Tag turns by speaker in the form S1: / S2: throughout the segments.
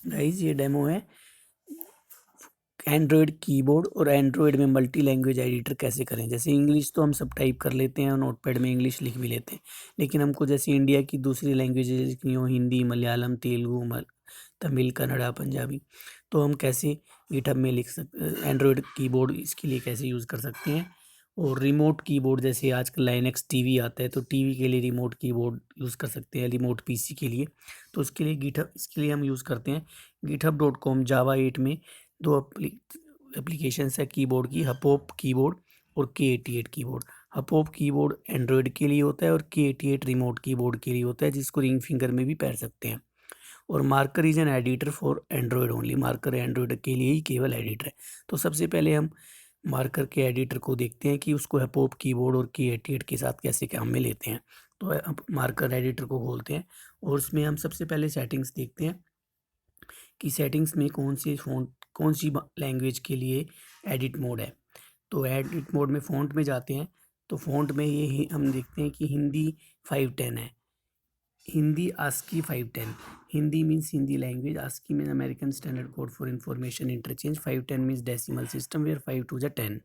S1: Guys ये demo है Android keyboard और एंड्रॉयड में मल्टी लैंग्वेज एडिटर कैसे करें। जैसे इंग्लिश तो हम सब टाइप कर लेते हैं और नोटपैड में इंग्लिश लिख भी लेते हैं, लेकिन हमको जैसे इंडिया की दूसरी लैंग्वेजेज लिखनी हो, हिंदी, मलयालम, तेलुगु, तमिल, कन्नड़ा, पंजाबी, तो हम कैसे गिटहब में लिख सकते, एंड्रॉयड कीबोर्ड इसके लिए कैसे यूज़ कर सकते हैं। और रिमोट कीबोर्ड जैसे आजकल लाइनक्स टीवी आता है, तो टीवी के लिए रिमोट कीबोर्ड यूज़ कर सकते हैं, रिमोट पीसी के लिए। तो इसके लिए गिटहब, इसके लिए हम यूज़ करते हैं github.com जावा 8 में दो एप्लीकेशंस है कीबोर्ड की, हपॉप कीबोर्ड और K88 कीबोर्ड। हपॉप कीबोर्ड एंड्रॉयड के लिए होता है और K88 रिमोट कीबोर्ड के लिए होता है, जिसको रिंग फिंगर में भी पैर सकते हैं। और marker is an editor for Android only, marker Android के लिए ही केवल एडिटर है। तो सबसे पहले हम मार्कर के एडिटर को देखते हैं कि उसको हपॉप कीबोर्ड और K88 के साथ कैसे काम में लेते हैं। तो अब मार्कर एडिटर को खोलते हैं और उसमें हम सबसे पहले सेटिंग्स देखते हैं कि सेटिंग्स में कौन सी फ़ॉन्ट, कौन सी लैंग्वेज के लिए एडिट मोड है। तो एडिट मोड में फ़ॉन्ट में जाते हैं, तो फ़ॉन्ट में ये हम देखते हैं कि हिंदी 510 है। Hindi ASCII 510, Hindi means Hindi language, ASCII mean American Standard Code for Information Interchange, 510 means decimal system where 5 to the 10।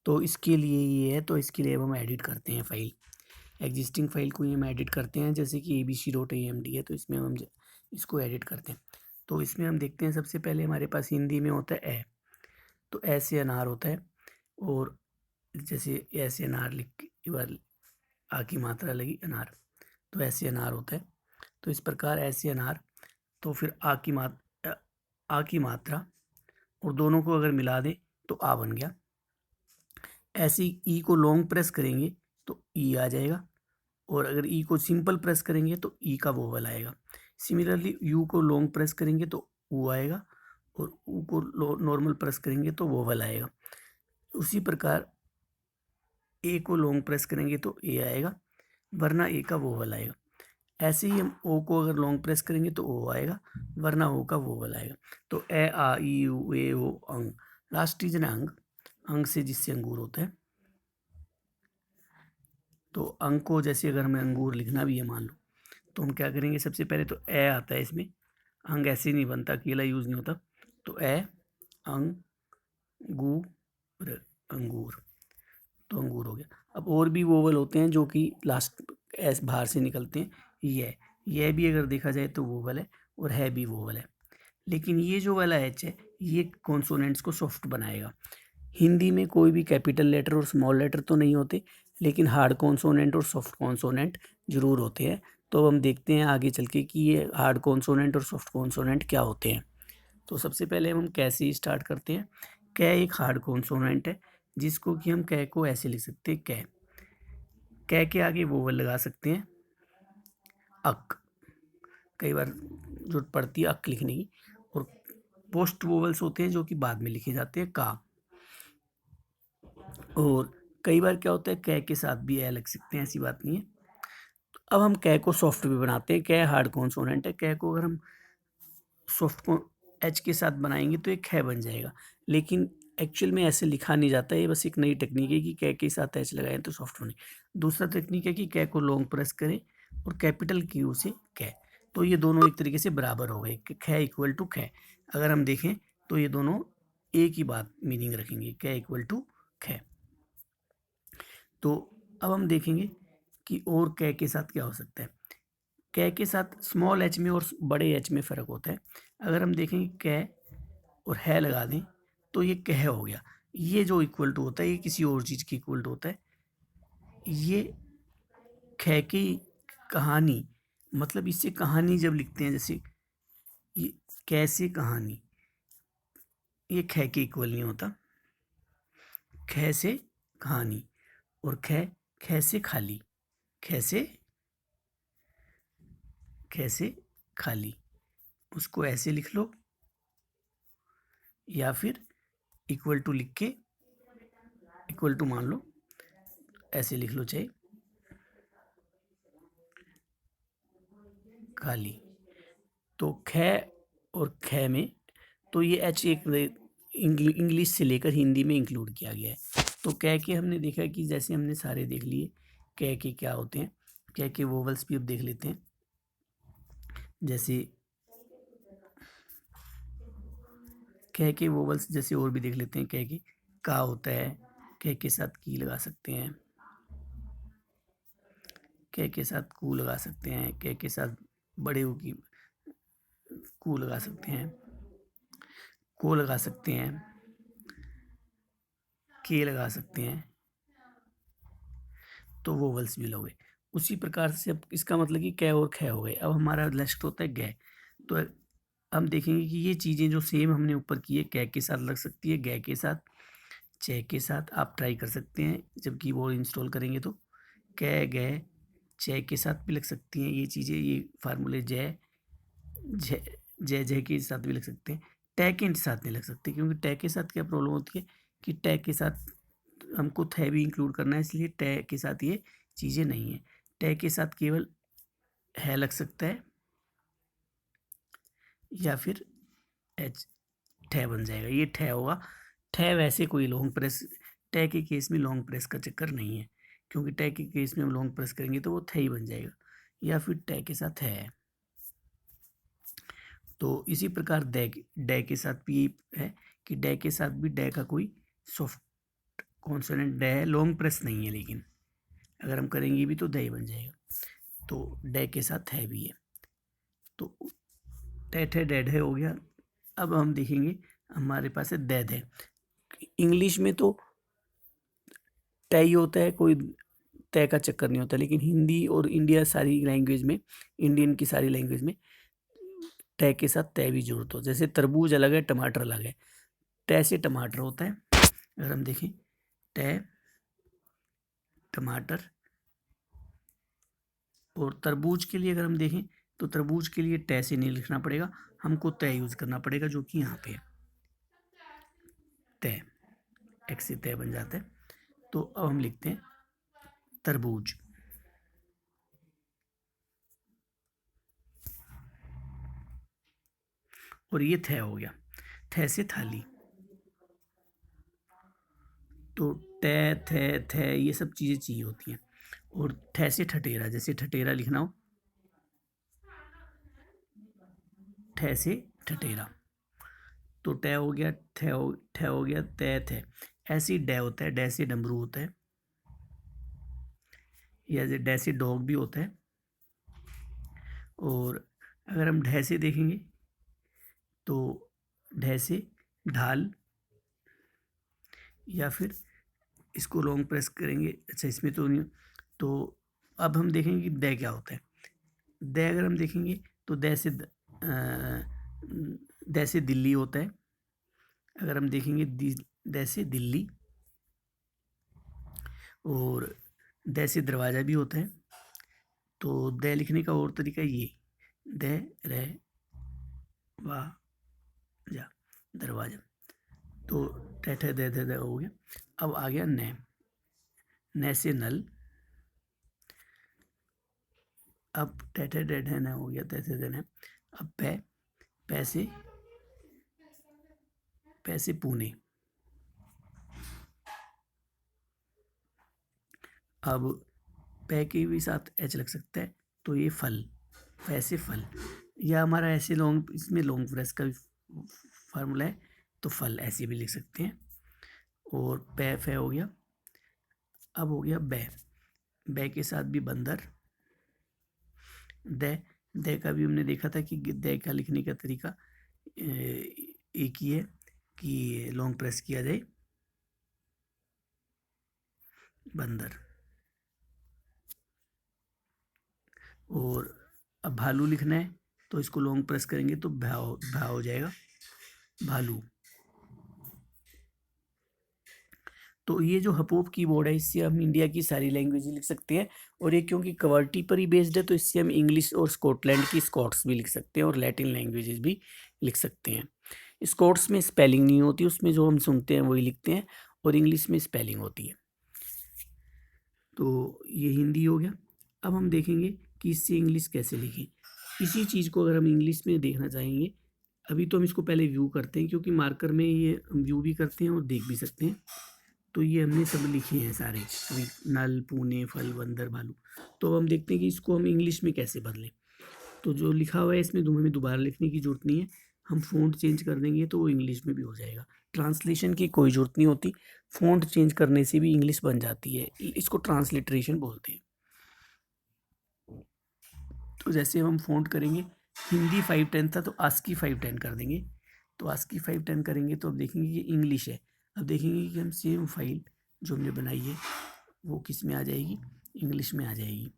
S1: तो इसके लिए ये है, तो इसके लिए अब हम एडिट करते हैं फाइल, एग्जिस्टिंग फाइल को ही हम एडिट करते हैं। जैसे कि abc.amd है, तो इसमें हम इसको एडिट करते हैं। तो इसमें हम देखते हैं सबसे पहले हमारे पास हिंदी में होता है ए, तो ए से अनार होता है। और जैसे ए से अनार लिख के एक बार आ की मात्रा लगी अनार, तो ऐसे अनार होता है। तो इस प्रकार ऐसे अनार, तो फिर आ की मात्रा और दोनों को अगर मिला दें तो आ बन गया। ऐसे ही ई को लॉन्ग प्रेस करेंगे तो ई आ जाएगा, और अगर ई को सिंपल प्रेस करेंगे तो ई का वोवल आएगा। सिमिलरली यू को लॉन्ग प्रेस करेंगे तो ऊ आएगा, और ऊ को नॉर्मल प्रेस करेंगे तो वोवल आएगा। उसी प्रकार ए को लॉन्ग प्रेस करेंगे तो ए आएगा, वरना ए का वोवल आएगा। ऐसे ही हम ओ को अगर लॉन्ग प्रेस करेंगे तो ओ आएगा, वरना ओ का वोवल आएगा। तो ए आ ई यू ए ओ अंग, लास्ट इज ना अंग, अंग से जिससे अंगूर होता है। तो अंग को जैसे अगर हमें अंगूर लिखना भी है मान लो, तो हम क्या करेंगे, सबसे पहले तो ए आता है इसमें, अंग ऐसे नहीं बनता, अकेला यूज़ नहीं होता। तो ए अंग गू अंगूर, तो अंगूर हो गया। अब और भी वोवल होते हैं जो कि लास्ट एस बाहर से निकलते हैं। ये भी अगर देखा जाए तो वोवल है, और है भी वोवल है। लेकिन ये जो वाला एच है, ये कॉन्सोनेंट्स को सॉफ्ट बनाएगा। हिंदी में कोई भी कैपिटल लेटर और स्मॉल लेटर तो नहीं होते, लेकिन हार्ड कॉन्सोनेंट और सॉफ्ट कॉन्सोनेंट जरूर होते हैं। तो हम देखते हैं आगे चल के कि ये हार्ड कॉन्सोनेंट और सॉफ्ट कॉन्सोनेंट क्या होते हैं। तो सबसे पहले हम कैसे ही स्टार्ट करते हैं। कै एक हार्ड कॉन्सोनेंट है, जिसको कि हम कै को ऐसे लिख सकते हैं, कै। कै के आगे वोवल लगा सकते हैं, अक, कई बार जरूरत पड़ती है अक लिखने की। और पोस्ट वोवल्स होते हैं जो कि बाद में लिखे जाते हैं, का। और कई बार क्या होता है, कै के साथ भी ए लग सकते हैं, ऐसी बात नहीं है। तो अब हम कै को सॉफ्ट भी बनाते हैं। कै हार्ड कॉन्सोनेंट है, कै को अगर हम सॉफ्ट को एच के साथ बनाएंगे तो एक कै बन जाएगा, लेकिन एक्चुअल में ऐसे लिखा नहीं जाता है। ये बस एक नई टेक्निक है कि कै के साथ एच लगाएं तो सॉफ्ट होने। दूसरा टेक्निक है कि कै को लॉन्ग प्रेस करें और कैपिटल क्यू से कै, तो ये दोनों एक तरीके से बराबर हो गए, कै इक्वल टू कै। अगर हम देखें तो ये दोनों एक ही बात मीनिंग रखेंगे, कै इक्वल टू कै। तो अब हम देखेंगे कि और कै के साथ क्या हो सकता है। कै के साथ स्मॉल एच में और बड़े एच में फ़र्क होता है। अगर हम देखें कै और है लगा दें तो ये कह हो गया। ये जो इक्वल टू होता है, ये किसी और चीज़ की इक्वल टू होता है। ये कै की कहानी, मतलब इससे कहानी जब लिखते हैं, जैसे ये कैसे कहानी, ये कै के इक्वल नहीं होता। कै से कहानी, और कै से खाली, कै से कैसे खाली, उसको ऐसे लिख लो, या फिर इक्वल टू लिख के, इक्वल टू मान लो, ऐसे लिख लो चाहे खाली। तो खे और खे में, तो ये एच एक इंग्लिश से लेकर हिंदी में इंक्लूड किया गया है। तो कै के हमने देखा कि जैसे हमने सारे देख लिए कै के क्या होते हैं। कै के वोवल्स भी अब देख लेते हैं। जैसे कै के वोवल्स जैसे और भी देख लेते हैं। कै के का होता है, कै के साथ की लगा सकते हैं, कै के साथ कू लगा सकते हैं, कै के साथ बड़े ऊ की कू लगा सकते हैं, को लगा सकते हैं, के लगा सकते हैं, तो वोवल्स भी हो गए। उसी प्रकार से अब इसका मतलब कि कै और खे हो गए। अब हमारा नेक्स्ट होता है गै। तो हम देखेंगे कि ये चीज़ें जो सेम हमने ऊपर की है, कै के साथ लग सकती है, गै के साथ, चे के साथ। आप ट्राई कर सकते हैं जब कीबोर्ड इंस्टॉल करेंगे तो। कै गै चे के साथ भी लग सकती हैं ये चीज़ें, ये फार्मूले। जय जय जय जय के साथ भी लग सकते हैं। टै के साथ नहीं लग सकते, क्योंकि टै के साथ क्या प्रॉब्लम होती है कि टै के साथ हमको थे भी इंक्लूड करना है, इसलिए टै के साथ ये चीज़ें नहीं है। टै के साथ केवल है लग सकता है, या फिर एच ठे बन जाएगा, ये ठे होगा। ठे वैसे कोई लॉन्ग प्रेस, टै के केस में लॉन्ग प्रेस का चक्कर नहीं है, क्योंकि टै के केस में हम लॉन्ग प्रेस करेंगे तो वो थे ही बन जाएगा, या फिर टै के साथ है। तो इसी प्रकार डे के साथ भी है कि डे के साथ भी डे का कोई सॉफ्ट कॉन्सोनेंट डे है, लॉन्ग प्रेस नहीं है, लेकिन अगर हम करेंगे भी तो दे बन जाएगा। तो डे के साथ है भी है। तो टेट है, डेड है हो गया। अब हम देखेंगे हमारे पास है दैद है। इंग्लिश में तो तय ही होता है, कोई तय का चक्कर नहीं होता, लेकिन हिंदी और इंडिया सारी लैंग्वेज में, इंडियन की सारी लैंग्वेज में तय के साथ तय भी जरूरत हो। जैसे तरबूज अलग है, टमाटर अलग है, तय से टमाटर होता है। अगर हम देखें तय टमाटर, और तरबूज के लिए अगर हम देखें तो तरबूज के लिए तय से नहीं लिखना पड़ेगा, हमको तय यूज करना पड़ेगा, जो कि यहाँ पे है तय, एक से तय बन जाता है। तो अब हम लिखते हैं तरबूज, और ये थे हो गया। थे से थाली, तो थे ये सब चीज़ें चाहिए होती हैं। और थे से ठठेरा, जैसे ठठेरा लिखना हो, थे से ठठेरा, तो टे हो गया, थे हो गया, थे। ऐसे ही डे होता है, डे से डमरू होता है, या डे से डॉग भी होता है। और अगर हम ढे से देखेंगे तो ढे से ढाल, या फिर इसको लॉन्ग प्रेस करेंगे। अच्छा, इसमें तो नहीं। तो अब हम देखेंगे कि दे क्या होता है। दे अगर हम देखेंगे तो दे से दिल्ली होता है। अगर हम देखेंगे दे से दिल्ली, और दे से दरवाज़ा भी होता है। तो दे लिखने का और तरीका ये, दे रे वा जा, दरवाजा। तो ठे दे हो गया। अब आ गया न से नल। अब टेठे डेड है न हो गया, तैसे देन है। अब पैसे पुणे। अब पै के भी साथ एच लग सकता है, तो ये फल, पैसे फल, या हमारा ऐसे लॉन्ग, इसमें लॉन्ग प्रेस का फार्मूला है, तो फल ऐसे भी लिख सकते हैं। और पै फै हो गया। अब हो गया बै के साथ भी बंदर। दे का भी हमने देखा था कि दे का लिखने का तरीका एक ही है कि लॉन्ग प्रेस किया जाए, बंदर। और अब भालू लिखना है, तो इसको लॉन्ग प्रेस करेंगे तो भा हो जाएगा, भालू। तो ये जो हपोप कीबोर्ड है, इससे हम इंडिया की सारी लैंग्वेज लिख सकते हैं। और ये क्योंकि कवर्टी पर ही बेस्ड है, तो इससे हम इंग्लिश और स्कॉटलैंड की स्कॉट्स भी लिख सकते हैं, और लैटिन लैंग्वेजेस भी लिख सकते हैं। स्कॉट्स में स्पेलिंग नहीं होती, उसमें जो हम सुनते हैं वही लिखते हैं, और इंग्लिश में स्पेलिंग होती है। तो ये हिंदी हो गया। अब हम देखेंगे कि इससे इंग्लिश कैसे लिखें। इसी चीज़ को अगर हम इंग्लिश में देखना चाहेंगे, अभी तो हम इसको पहले व्यू करते हैं, क्योंकि मार्कर में ये हम व्यू भी करते हैं और देख भी सकते हैं। तो ये हमने सब लिखे हैं सारे, अभी नल, पुणे, फल, बंदर, भालू। तो हम देखते हैं कि इसको हम इंग्लिश में कैसे बदलें। तो जो लिखा हुआ है इसमें हमें दोबारा लिखने की जरूरत नहीं है, हम फ़ॉन्ट चेंज कर देंगे तो वो इंग्लिश में भी हो जाएगा। ट्रांसलेशन की कोई ज़रूरत नहीं होती, फ़ॉन्ट चेंज करने से भी इंग्लिश बन जाती है, इसको ट्रांसलिटरेशन बोलते हैं। तो जैसे हम फ़ॉन्ट करेंगे, हिंदी 510 था तो आस्की 510 कर देंगे, तो आस्की 510 करेंगे तो अब देखेंगे कि इंग्लिश है। अब देखेंगे कि हम सेम फाइल जो हमने बनाई है वो किस में आ जाएगी, इंग्लिश में आ जाएगी।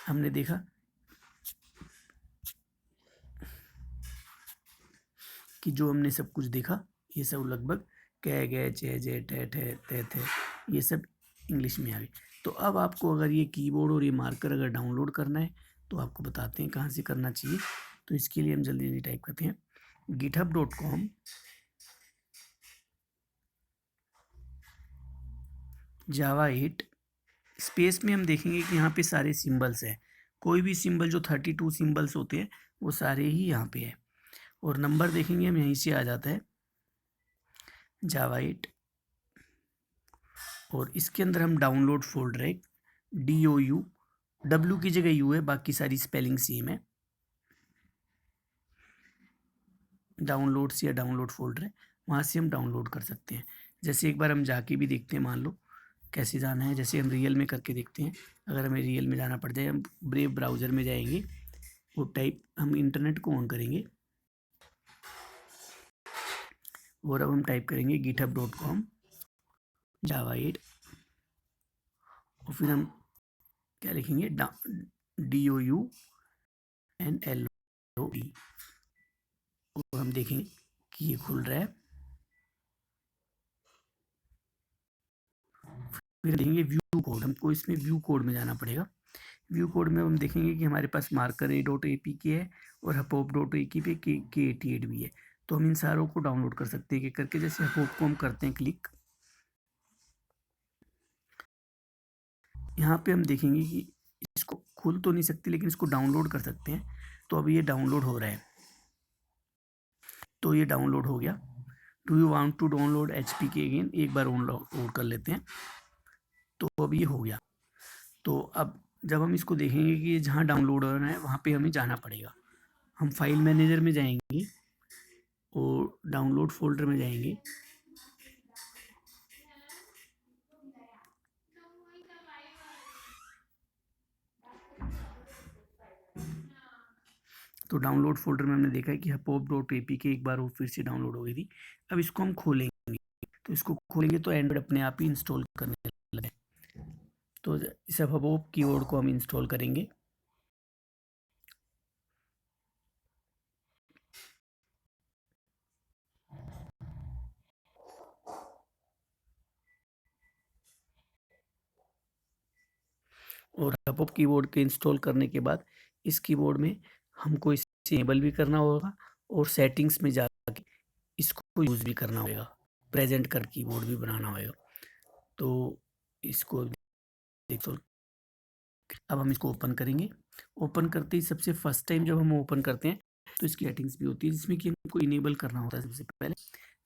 S1: हमने देखा कि जो हमने सब कुछ देखा ये सब लगभग कै गै चे जे टे ठे ते थे ये सब इंग्लिश में आ गए। तो अब आपको अगर ये कीबोर्ड और ये मार्कर अगर डाउनलोड करना है तो आपको बताते हैं कहाँ से करना चाहिए। तो इसके लिए हम जल्दी जल्दी टाइप करते हैं github.com Java 8 स्पेस में हम देखेंगे कि यहाँ पे सारे सिंबल्स हैं, कोई भी सिंबल जो 32 सिंबल्स होते हैं वो सारे ही यहाँ पे है। और नंबर देखेंगे हम यहीं से आ जाता है Java 8 और इसके अंदर हम डाउनलोड फोल्डर है DOU, W की जगह U है, बाकी सारी स्पेलिंग सेम है। डाउनलोड्स या डाउनलोड फोल्डर है, वहाँ से हम डाउनलोड कर सकते हैं। जैसे एक बार हम जाके भी देखते हैं, मान लो कैसे जाना है, जैसे हम रियल में करके देखते हैं। अगर हमें रियल में जाना पड़ जाए, हम ब्रेव ब्राउज़र में जाएंगे, वो टाइप हम इंटरनेट को ऑन करेंगे और अब हम टाइप करेंगे github.com Java 8 और फिर हम क्या लिखेंगे DOUNLOAD और हम देखेंगे कि ये खुल रहा है। फिर देखेंगे व्यू कोड, हमको इसमें व्यू कोड में जाना पड़ेगा। व्यू कोड में हम देखेंगे कि हमारे पास मार्कर a.apk है और hapop.apk K88 भी है। तो हम इन सारों को डाउनलोड कर सकते हैं करके। जैसे hapop को हम करते हैं क्लिक, यहाँ पे हम देखेंगे कि इसको खुल तो नहीं सकते लेकिन इसको डाउनलोड कर सकते हैं। तो अभी ये डाउनलोड हो रहा है, तो ये डाउनलोड हो गया। Do you want to download HPK again, एक बार डाउनलोड कर लेते हैं। तो अब ये हो गया। तो अब जब हम इसको देखेंगे कि जहाँ डाउनलोड हो रहा है वहाँ पे हमें जाना पड़ेगा। हम फाइल मैनेजर में जाएंगे और डाउनलोड फोल्डर में जाएंगे, तो डाउनलोड फोल्डर में हमने देखा है कि hapop.apk एक बार वो फिर से डाउनलोड हो गई थी। अब इसको हम खोलेंगे, तो इसको खोलेंगे तो एंड्रॉइड अपने आप ही इंस्टॉल करने लगे। तो इस hapop कीबोर्ड को हम इंस्टॉल करेंगे। और hapop कीबोर्ड के इंस्टॉल करने के बाद इस कीबोर्ड में हमको इसे इनेबल भी करना होगा और सेटिंग्स में जाके इसको यूज़ भी करना होगा, प्रेजेंट कर कीबोर्ड भी बनाना होगा। तो इसको देखो, अब हम इसको ओपन करेंगे। ओपन करते ही सबसे फर्स्ट टाइम जब हम ओपन करते हैं तो इसकी सेटिंग्स भी होती है जिसमें कि हमको इनेबल करना होता है। सबसे पहले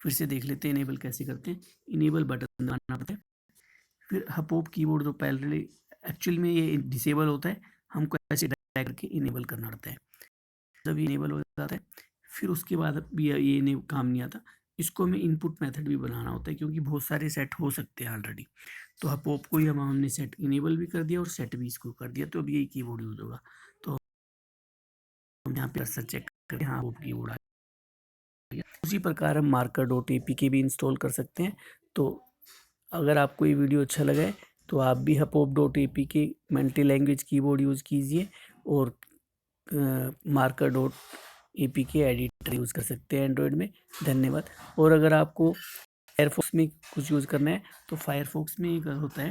S1: फिर से देख लेते हैं इनेबल कैसे करते हैं। इनेबल बटन दबाना पड़ता है, फिर hapop कीबोर्ड जो पहले एक्चुअल में ये डिसेबल होता है, हमको ऐसे ड्रैग करके इनेबल करना पड़ता है। जब ये इनेबल हो जाता है फिर उसके बाद भी ये काम नहीं आता, इसको हमें इनपुट मेथड भी बनाना होता है क्योंकि बहुत सारे सेट हो सकते हैं ऑलरेडी। तो hapop को ही हमने सेट इनेबल भी कर दिया और सेट भी इसको कर दिया, तो अब यही कीबोर्ड यूज होगा। तो हम यहाँ पे सर्च चेक करते हैं, हाँ hapop कीबोर्ड आ गया। उसी प्रकार हम marker.apk भी इंस्टॉल कर सकते हैं। तो अगर आपको ये वीडियो अच्छा लगा है तो आप भी hapop.apk multi language keyboard use कीजिए और marker.apk एडिटर यूज़ कर सकते हैं एंड्रॉयड में। धन्यवाद। और अगर आपको फायरफॉक्स में कुछ यूज़ करना है तो फायरफॉक्स में एक होता है